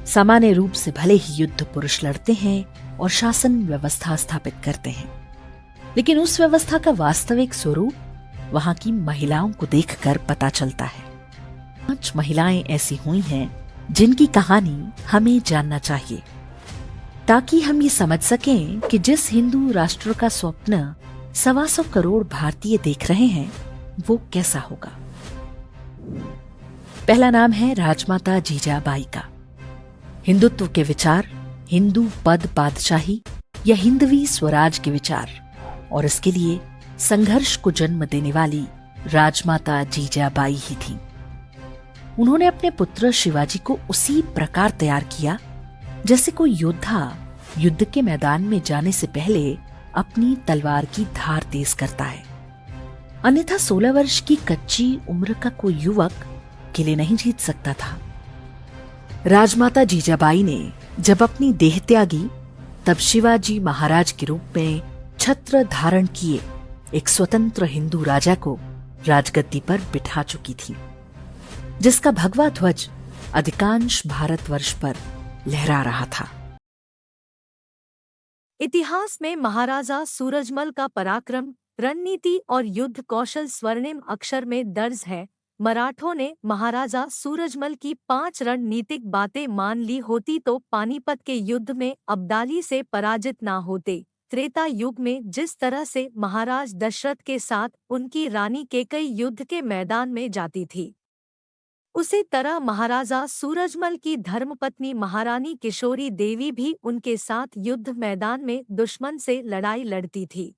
सामान्य रूप से भले ही युद्ध पुरुष लड़ते हैं और शासन व्यवस्था स्थापित करते हैं, लेकिन उस व्यवस्था का वास्तविक स्वरूप वहां की महिलाओं को देखकर पता चलता है। 5 महिलाएं ऐसी हुई हैं जिनकी कहानी हमें जानना चाहिए, ताकि हम ये समझ सकें कि जिस हिंदू राष्ट्र का स्वप्न 125 करोड़ भारतीय देख रहे हैं वो कैसा होगा। पहला नाम है राजमाता जीजाबाई का। हिंदुत्व के विचार, हिंदू पद पादशाही या हिंदवी स्वराज के विचार और इसके लिए संघर्ष को जन्म देने वाली राजमाता जीजाबाई ही थी। उन्होंने अपने पुत्र शिवाजी को उसी प्रकार तैयार किया जैसे कोई योद्धा युद्ध के मैदान में जाने से पहले अपनी तलवार की धार तेज करता है। अन्यथा 16 वर्ष की कच्ची उम्र का कोई युवक किले नहीं जीत सकता था। राजमाता जीजाबाई ने जब अपनी देह त्यागी तब शिवाजी महाराज के रूप में छत्र धारण किए एक स्वतंत्र हिंदू राजा को राजगद्दी पर बिठा चुकी थी, जिसका भगवा ध्वज अधिकांश भारतवर्ष पर लहरा रहा था। इतिहास में महाराजा सूरजमल का पराक्रम, रणनीति और युद्ध कौशल स्वर्णिम अक्षर में दर्ज है। मराठों ने महाराजा सूरजमल की 5 रणनीतिक बातें मान ली होती तो पानीपत के युद्ध में अब्दाली से पराजित ना होते। त्रेता युग में जिस तरह से महाराज दशरथ के साथ उनकी रानी कैकेयी युद्ध के मैदान में जाती थी, उसी तरह महाराजा सूरजमल की धर्मपत्नी महारानी किशोरी देवी भी उनके साथ युद्ध मैदान में दुश्मन से लड़ाई लड़ती थी।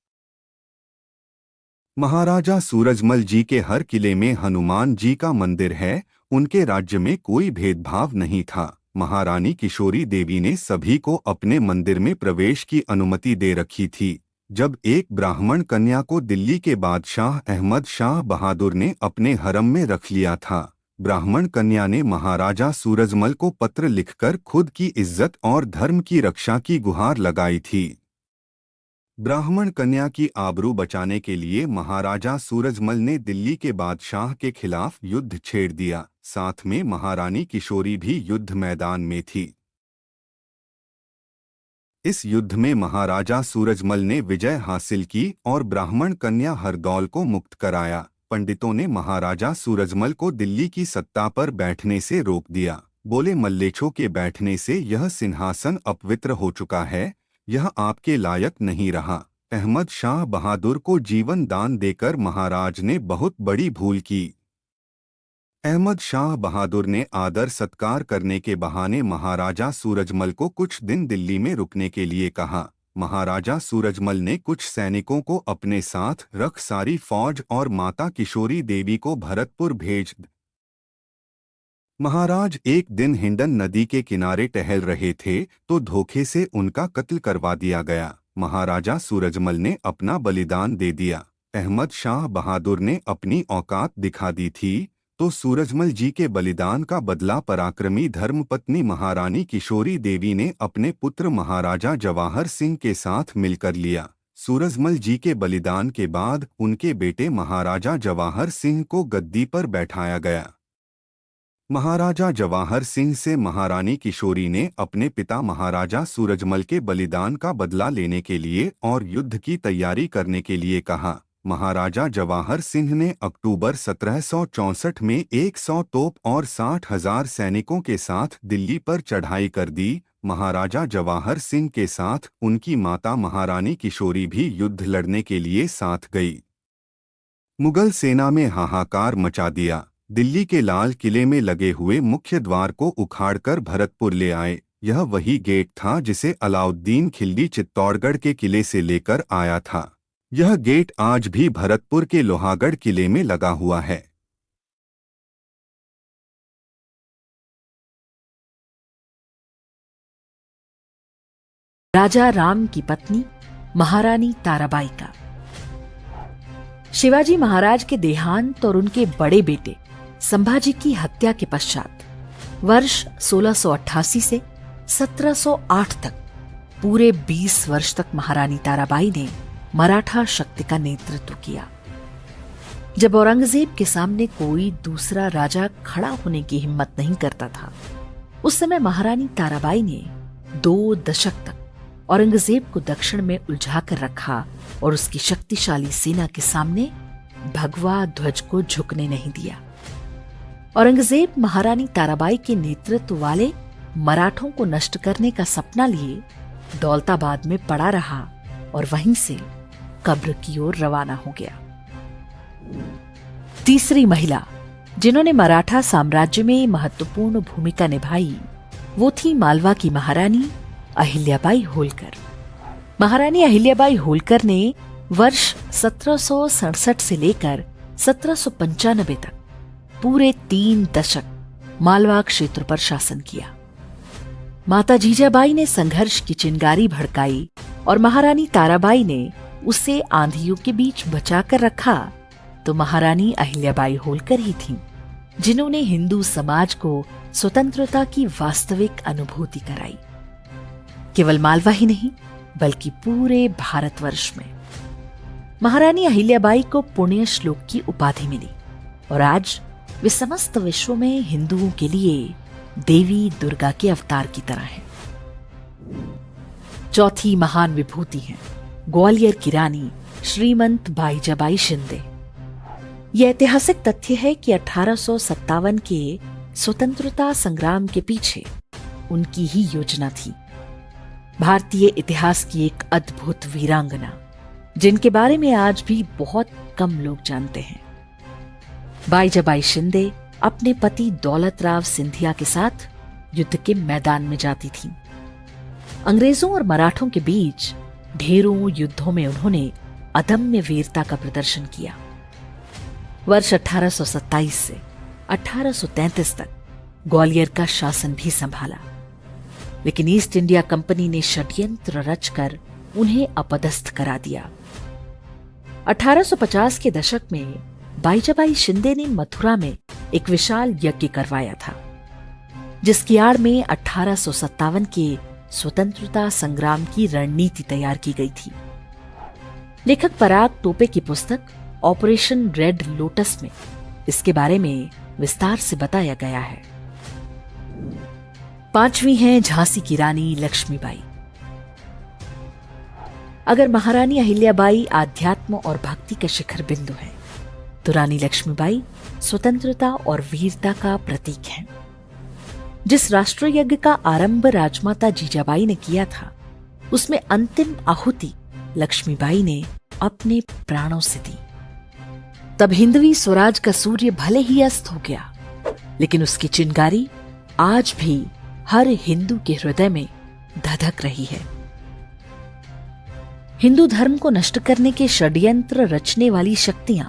महाराजा सूरजमल जी के हर किले में हनुमान जी का मंदिर है। उनके राज्य में कोई भेदभाव नहीं था। महारानी किशोरी देवी ने सभी को अपने मंदिर में प्रवेश की अनुमति दे रखी थी। जब एक ब्राह्मण कन्या को दिल्ली के बादशाह अहमद शाह बहादुर ने अपने हरम में रख लिया था, ब्राह्मण कन्या ने महाराजा सूरजमल को पत्र लिखकर खुद की इज्जत और धर्म की रक्षा की गुहार लगाई थी। ब्राह्मण कन्या की आबरू बचाने के लिए महाराजा सूरजमल ने दिल्ली के बादशाह के खिलाफ युद्ध छेड़ दिया। साथ में महारानी किशोरी भी युद्ध मैदान में थी। इस युद्ध में महाराजा सूरजमल ने विजय हासिल की और ब्राह्मण कन्या हरदौल को मुक्त कराया। पंडितों ने महाराजा सूरजमल को दिल्ली की सत्ता पर बैठने से रोक दिया। बोले, मल्लेच्छों के बैठने से यह सिंहासन अपवित्र हो चुका है, यह आपके लायक नहीं रहा। अहमद शाह बहादुर को जीवन दान देकर महाराज ने बहुत बड़ी भूल की। अहमद शाह बहादुर ने आदर सत्कार करने के बहाने महाराजा सूरजमल को कुछ दिन दिल्ली में रुकने के लिए कहा। महाराजा सूरजमल ने कुछ सैनिकों को अपने साथ रख सारी फौज और माता किशोरी देवी को भरतपुर भेज दी। महाराज एक दिन हिंडन नदी के किनारे टहल रहे थे तो धोखे से उनका कत्ल करवा दिया गया। महाराजा सूरजमल ने अपना बलिदान दे दिया। अहमद शाह बहादुर ने अपनी औकात दिखा दी थी तो सूरजमल जी के बलिदान का बदला पराक्रमी धर्मपत्नी महारानी किशोरी देवी ने अपने पुत्र महाराजा जवाहर सिंह के साथ मिलकर लिया। सूरजमल जी के बलिदान के बाद उनके बेटे महाराजा जवाहर सिंह को गद्दी पर बैठाया गया। महाराजा जवाहर सिंह से महारानी किशोरी ने अपने पिता महाराजा सूरजमल के बलिदान का बदला लेने के लिए और युद्ध की तैयारी करने के लिए कहा। महाराजा जवाहर सिंह ने अक्टूबर 1764 में 100 तोप और 60,000 सैनिकों के साथ दिल्ली पर चढ़ाई कर दी। महाराजा जवाहर सिंह के साथ उनकी माता महारानी किशोरी भी युद्ध लड़ने के लिए साथ गई। मुगल सेना में हाहाकार मचा दिया। दिल्ली के लाल किले में लगे हुए मुख्य द्वार को उखाड़कर भरतपुर ले आए। यह वही गेट था जिसे अलाउद्दीन खिलजी चित्तौड़गढ़ के किले से लेकर आया था। यह गेट आज भी भरतपुर के लोहागढ़ किले में लगा हुआ है। राजा राम की पत्नी महारानी ताराबाई का। शिवाजी महाराज के देहांत और उनके बड़े बेटे संभाजी की हत्या के पश्चात वर्ष 1688 से 1708 तक पूरे 20 वर्ष तक महारानी ताराबाई ने मराठा शक्ति का नेतृत्व किया। जब औरंगजेब के सामने कोई दूसरा राजा खड़ा होने की हिम्मत नहीं करता था, उस समय महारानी ताराबाई ने 2 दशक तक औरंगजेब को दक्षिण में उलझा कर रखा और उसकी शक्तिशाली सेना के सामने भगवा ध्वज को झुकने नहीं दिया। औरंगजेब महारानी ताराबाई के नेतृत्व वाले मराठों को नष्ट करने का सपना लिए दौलताबाद में पड़ा रहा और वहीं से कब्र की ओर रवाना हो गया। तीसरी महिला जिन्होंने मराठा साम्राज्य में महत्वपूर्ण भूमिका निभाई वो थी मालवा की महारानी अहिल्याबाई होलकर। महारानी अहिल्याबाई होलकर ने वर्ष 1767 से लेकर 1795 तक पूरे 3 दशक मालवा क्षेत्र पर शासन किया। माता जीजाबाई ने संघर्ष की चिंगारी भड़काई और महारानी ताराबाई ने उसे आंधियों के बीच बचाकर रखा तो महारानी अहिल्याबाई होलकर ही थीं, जिन्होंने हिंदू समाज को स्वतंत्रता की वास्तविक अनुभूति कराई। केवल मालवा ही नहीं बल्कि पूरे भारतवर्ष में महारानी अहिल्याबाई को पुण्य श्लोक की उपाधि मिली और आज वे समस्त विश्व में हिंदुओं के लिए देवी दुर्गा के अवतार की तरह हैं। चौथी महान विभूति हैं ग्वालियर की रानी श्रीमंत बाईजाबाई शिंदे। यह ऐतिहासिक तथ्य है कि 1857 के स्वतंत्रता संग्राम के पीछे उनकी ही योजना थी। भारतीय इतिहास की एक अद्भुत वीरांगना जिनके बारे में आज भी बहुत कम लोग जानते हैं। बाईजाबाई शिंदे अपने पति दौलत राव सिंधिया के साथ युद्ध के मैदान में जाती थीं। अंग्रेजों और मराठों के बीच ढेरों युद्धों में उन्होंने अदम्य वीरता का प्रदर्शन किया। वर्ष 1827 से 1833 तक ग्वालियर का शासन भी संभाला, लेकिन ईस्ट इंडिया कंपनी ने षड्यंत्र रचकर उन्हें अपदस्थ करा दिया। 1850 के दशक में बाईजाबाई शिंदे ने मथुरा में एक विशाल यज्ञ करवाया था, जिसकी आड़ में 1857 के स्वतंत्रता संग्राम की रणनीति तैयार की गई थी। लेखक पराग टोपे की पुस्तक ऑपरेशन रेड लोटस में इसके बारे में विस्तार से बताया गया है। 5वीं है झांसी की रानी लक्ष्मीबाई। अगर महारानी अहिल्याबाई आध्यात्म और भक्ति का शिखर बिंदु है तो रानी लक्ष्मीबाई स्वतंत्रता और वीरता का प्रतीक है। जिस राष्ट्र यज्ञ का आरंभ राजमाता जीजाबाई ने किया था उसमें अंतिम आहुति लक्ष्मीबाई ने अपने प्राणों से दी। तब हिंदवी स्वराज का सूर्य भले ही अस्त हो गया, लेकिन उसकी चिंगारी आज भी हर हिंदू के हृदय में धधक रही है। हिंदू धर्म को नष्ट करने के षड्यंत्र रचने वाली शक्तियां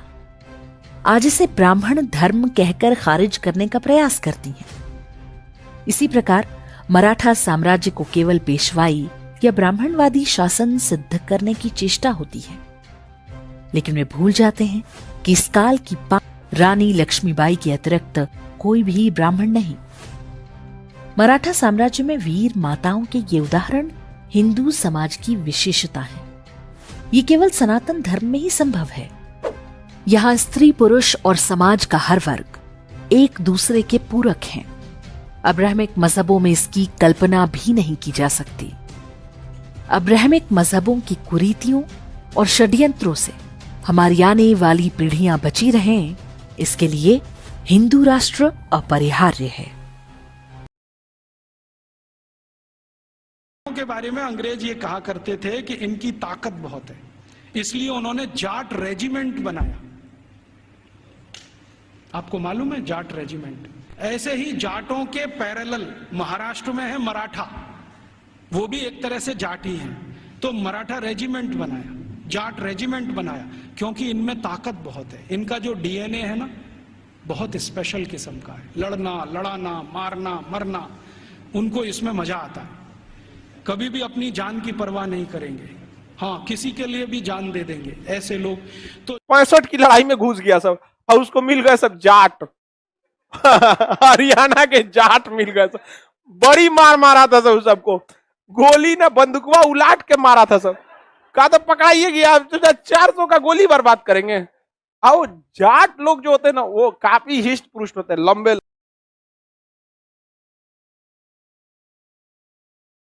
आज इसे ब्राह्मण धर्म कहकर खारिज करने का प्रयास करती हैं। इसी प्रकार मराठा साम्राज्य को केवल पेशवाई या ब्राह्मणवादी शासन सिद्ध करने की चेष्टा होती है, लेकिन वे भूल जाते हैं कि इस काल की रानी लक्ष्मीबाई के अतिरिक्त कोई भी ब्राह्मण नहीं। मराठा साम्राज्य में वीर माताओं के ये उदाहरण हिंदू समाज की विशेषता है। ये केवल सनातन धर्म में ही संभव है। यहाँ स्त्री पुरुष और समाज का हर वर्ग एक दूसरे के पूरक हैं। अब्राहमिक मजहबों में इसकी कल्पना भी नहीं की जा सकती। अब्राहमिक मजहबों की कुरीतियों और षड्यंत्रों से हमारी आने वाली पीढ़ियां बची रहें, इसके लिए हिंदू राष्ट्र अपरिहार्य है। के बारे में अंग्रेज ये कहा करते थे कि इनकी ताकत बहुत है, इसलिए उन्होंने जाट रेजिमेंट बनाया। आपको मालूम है जाट रेजिमेंट? ऐसे ही जाटों के पैरेलल महाराष्ट्र में है मराठा, वो भी एक तरह से जाट ही हैं। तो मराठा रेजिमेंट बनाया, जाट रेजिमेंट बनाया, क्योंकि इनमें ताकत बहुत है। इनका जो डीएनए है ना, बहुत स्पेशल किस्म का है। लड़ना, लड़ाना, मारना, मरना, उनको इसमें मजा आता है। कभी भी अपनी जान की परवाह नहीं करेंगे। हाँ, किसी के लिए भी जान दे देंगे ऐसे लोग। तो 65 की लड़ाई में घुस गया सब और उसको मिल गए सब जाट हरियाणा के जाट मिल गए सब। बड़ी मार मारा था सब, सबको गोली ना बंदूकवा उलाट के मारा था सब। कहा तो पकड़ाइए कि आप 400 का गोली बर्बाद करेंगे। आओ जाट लोग जो होते हैं ना, वो काफी हिष्ट पुरुष होते हैं, लंबे